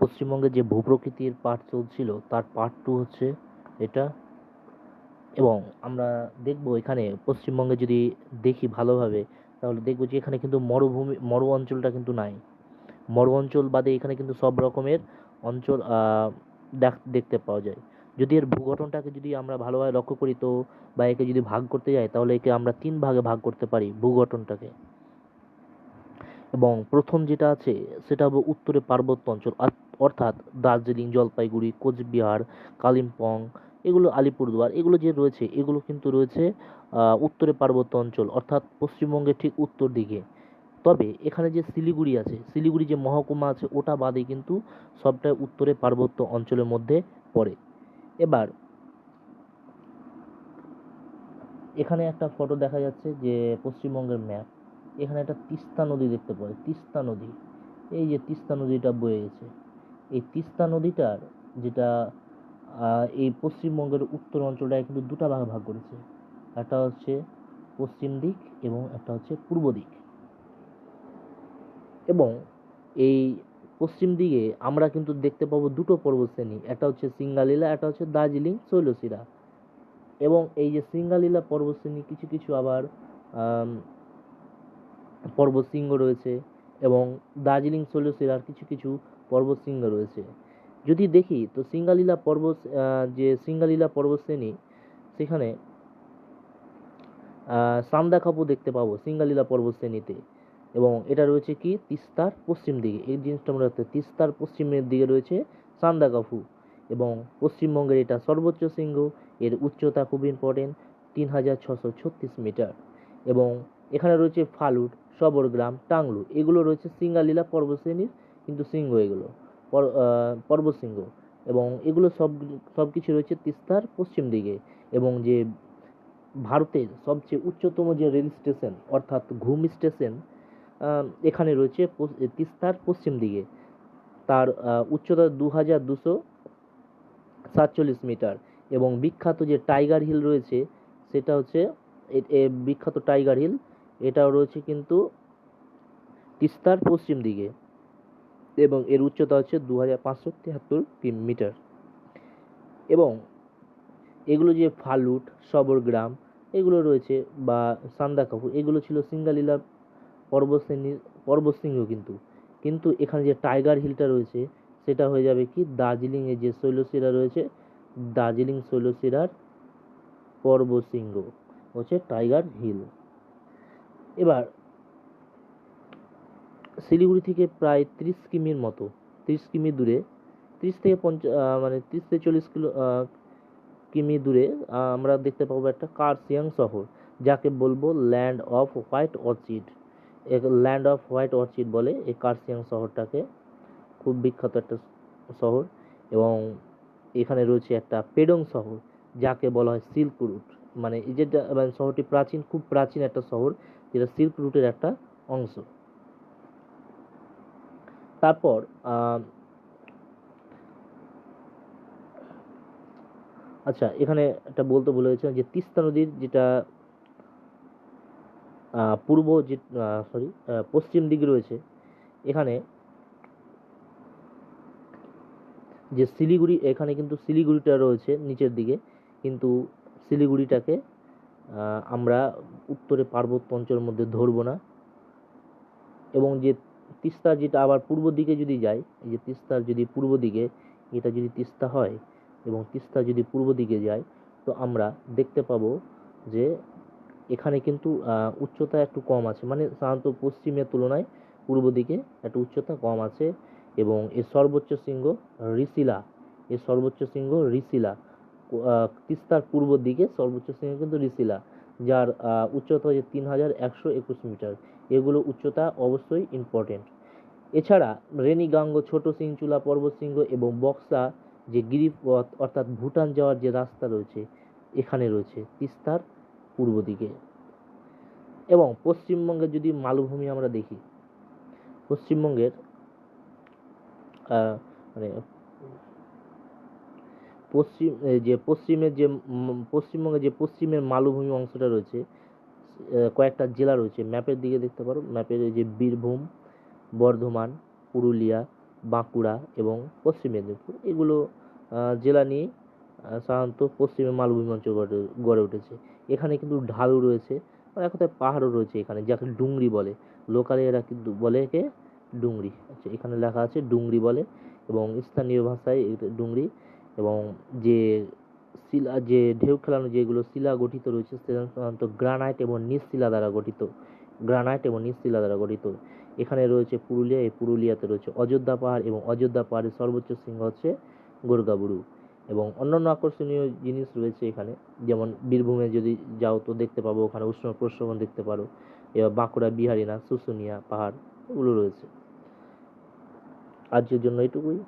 পশ্চিমবঙ্গে যে ভূপ্রকৃতির পাঠ চলছিল তার পার্ট 2 হচ্ছে এটা। এবং আমরা দেখব এখানে পশ্চিমবঙ্গে যদি দেখি ভালোভাবে, তাহলে দেখব যে এখানে কিন্তু মরু অঞ্চলটা কিন্তু নাই। মরু অঞ্চল বাদে এখানে কিন্তু সব রকমের অঞ্চল দেখতে পাওয়া যায়। যদি এর ভূগঠনটাকে যদি আমরা ভালোভাবে লক্ষ্য করি, তো বা একে যদি ভাগ করতে যাই, তাহলে একে আমরা 3 ভাগে ভাগ করতে পারি ভূগঠনটাকে। এবং প্রথম যেটা আছে সেটা হবে উত্তরে পার্বত্য অঞ্চল, অর্থাৎ দার্জিলিং, জলপাইগুড়ি, কোচবিহার, কালিম্পং, এগুলো আলিপুরদুয়ার, এগুলো যে রয়েছে এগুলো কিন্তু রয়েছে উত্তরে পার্বত্য অঞ্চল, অর্থাৎ পশ্চিমবঙ্গের ঠিক উত্তর দিকে। তবে এখানে যে শিলিগুড়ি আছে, শিলিগুড়ি যে মহকুমা আছে ওটা বাদে কিন্তু সবটাই উত্তরে পার্বত্য অঞ্চলের মধ্যে পড়ে। এবার এখানে একটা ফটো দেখা যাচ্ছে যে পশ্চিমবঙ্গের ম্যাপ। এখানে একটা তিস্তা নদী দেখতে পাই, তিস্তা নদী। এই যে তিস্তা নদীটা বয়ে গেছে, এই তিস্তা নদীটার যেটা এই পশ্চিমবঙ্গের উত্তর অঞ্চলটায় কিন্তু দুটা ভাগে ভাগ করেছে। একটা হচ্ছে পশ্চিম দিক এবং একটা হচ্ছে পূর্ব দিক। এবং এই পশ্চিম দিকে আমরা কিন্তু দেখতে পাবো দুটো পর্বতশ্রেণী, একটা হচ্ছে সিঙ্গালীলা, একটা হচ্ছে দার্জিলিং শৈলশিরা। এবং এই যে সিঙ্গালীলা পর্বতশ্রেণী কিছু কিছু আবার পর্বতশৃঙ্গ রয়েছে, এবং দার্জিলিং শৈলশিরার কিছু কিছু পর্বতশৃঙ্গ রয়েছে। যদি দেখি তো সিঙ্গালীলা যে সিঙ্গালীলা পর্বতশ্রেণী, সেখানে সান্দাকফু দেখতে পাবো সিঙ্গালীলা পর্বতশ্রেণীতে। এবং এটা রয়েছে কি তিস্তার পশ্চিম দিকে, এই জিনিসটা মনে রাখতে, তিস্তার পশ্চিমের দিকে রয়েছে সান্দাকফু। এবং পশ্চিমবঙ্গের এটা সর্বোচ্চ শৃঙ্গ, এর উচ্চতা খুব ইম্পর্টেন্ট, 3636 মিটার। এবং এখানে রয়েছে ফালুট, সবরগ্রাম, টাংলু, এগুলো রয়েছে সিঙ্গালীলা পর্বতশ্রেণীর কিন্তু শৃঙ্গ, এগুলো পর্বতশৃঙ্গ। এবং এগুলো সব কিছু রয়েছে তিস্তার পশ্চিম দিকে। এবং যে ভারতের সবচেয়ে উচ্চতম যে রেল স্টেশন অর্থাৎ ঘুম স্টেশন এখানে রয়েছে তিস্তার পশ্চিম দিকে। তার উচ্চতা 2247 মিটার। এবং বিখ্যাত যে টাইগার হিল রয়েছে সেটা হচ্ছে বিখ্যাত টাইগার হিল, এটাও রয়েছে কিন্তু তিস্তার পশ্চিম দিকে। এবং এর উচ্চতা হচ্ছে 2573 মিটার। এবং এগুলো যে ফালুট, সবরগ্রাম এগুলো রয়েছে বা সান্দাকফু, এগুলো ছিল সিঙ্গালীলা পর্বতশৃঙ্গ। কিন্তু কিন্তু এখানে যে টাইগার হিলটা রয়েছে সেটা হয়ে যাবে কি দার্জিলিংয়ে যে শৈলশিরা রয়েছে, দার্জিলিং শৈলশিরার পর্বতশৃঙ্গ হচ্ছে টাইগার হিল। এবার শিলিগুড়ি থেকে প্রায় 30 কিমির মতো, 30 কিমি দূরে, 30 থেকে 40 কিমি দূরে আমরা দেখতে পাবো একটা কার্শিয়াং শহর, যাকে বলবো land off white Orchid. Land off white Orchid বলে এই কার্শিয়াং শহরটাকে, খুব বিখ্যাত একটা শহর। এবং এখানে রয়েছে একটা পেডং শহর, যাকে বলা হয় সিল্ক রুট। মানে এই যেটা মানে শহরটি প্রাচীন, খুব প্রাচীন একটা শহর, যেটা সিল্ক রুটের একটা অংশ। তারপর আচ্ছা, এখানে একটা বলতে ভুলে গেছিলাম যে তিস্তা নদীর যেটা পশ্চিম দিকে রয়েছে, এখানে যে শিলিগুড়ি, এখানে কিন্তু শিলিগুড়িটা রয়েছে নিচের দিকে, কিন্তু শিলিগুড়িটাকে আমরা উত্তরে পার্বত্য অঞ্চলের মধ্যে ধরবো না। এবং যে তিস্তা যেটা আবার পূর্ব দিকে যদি যায়, এই যে তিস্তার যদি পূর্ব দিকে, এটা যদি তিস্তা হয় এবং তিস্তা যদি পূর্ব দিকে যায়, তো আমরা দেখতে পাবো যে এখানে কিন্তু উচ্চতা একটু কম আছে, মানে সাধারণত পশ্চিমের তুলনায় পূর্ব দিকে একটু উচ্চতা কম আছে। এবং এর সর্বোচ্চ শৃঙ্গ ঋষিলা, তিস্তার পূর্ব দিকে সর্বোচ্চ শৃঙ্গ কিন্তু ঋষিলা, যার উচ্চতা হচ্ছে 3121 মিটার। এগুলো উচ্চতা অবশ্যই ইম্পর্টেন্ট। এছাড়া রেনিগাঙ্গ, ছোট সিংচুলা পর্বতশৃঙ্গ এবং বক্সা যে গিরিপথ অর্থাৎ ভুটান যাওয়ার যে রাস্তা রয়েছে, এখানে রয়েছে তিস্তার পূর্ব দিকে। এবং পশ্চিমবঙ্গের যদি মালভূমি আমরা দেখি, পশ্চিমবঙ্গের মানে পশ্চিমবঙ্গের যে পশ্চিমের মালভূমি অংশটা রয়েছে, কয়েকটা জেলা রয়েছে, ম্যাপের দিকে দেখতে পারো, ম্যাপের যে বীরভূম, বর্ধমান, পুরুলিয়া, বাঁকুড়া এবং পশ্চিম মেদিনীপুর এগুলো জেলা নিয়ে সাধারণত পশ্চিমে মালভূমি অঞ্চল গড়ে উঠেছে। এখানে কিন্তু ঢালু রয়েছে, আর এক কথায় পাহাড়ও রয়েছে এখানে, যাকে ডুংরি বলে। লোকালে এরা কিন্তু বলে একে ডুংরি। আচ্ছা, এখানে লেখা আছে ডুংরি বলে, এবং স্থানীয় ভাষায় এটা ডুংরি। এবং যে শিলা, যে ঢেউ খেলানো যেগুলো শিলা গঠিত রয়েছে সেটা সাধারণত গ্রানাইট এবং নিজ শিলা দ্বারা গঠিত। গ্রানাইট এবং নিজ শিলা দ্বারা গঠিত। এখানে রয়েছে পুরুলিয়া, এই পুরুলিয়াতে রয়েছে অযোধ্যা পাহাড়, এবং অযোধ্যা পাহাড়ের সর্বোচ্চ শৃঙ্গ হচ্ছে গোরগাবুরু। এবং অন্যান্য আকর্ষণীয় জিনিস রয়েছে এখানে, যেমন বীরভূমে যদি যাও তো দেখতে পাবো ওখানে উষ্ণ প্রস্রবণ দেখতে পারো। এবার বাঁকুড়া, বিহারিনাথ, শুশুনিয়া পাহাড় এগুলো রয়েছে। আজকের জন্য এটুকুই।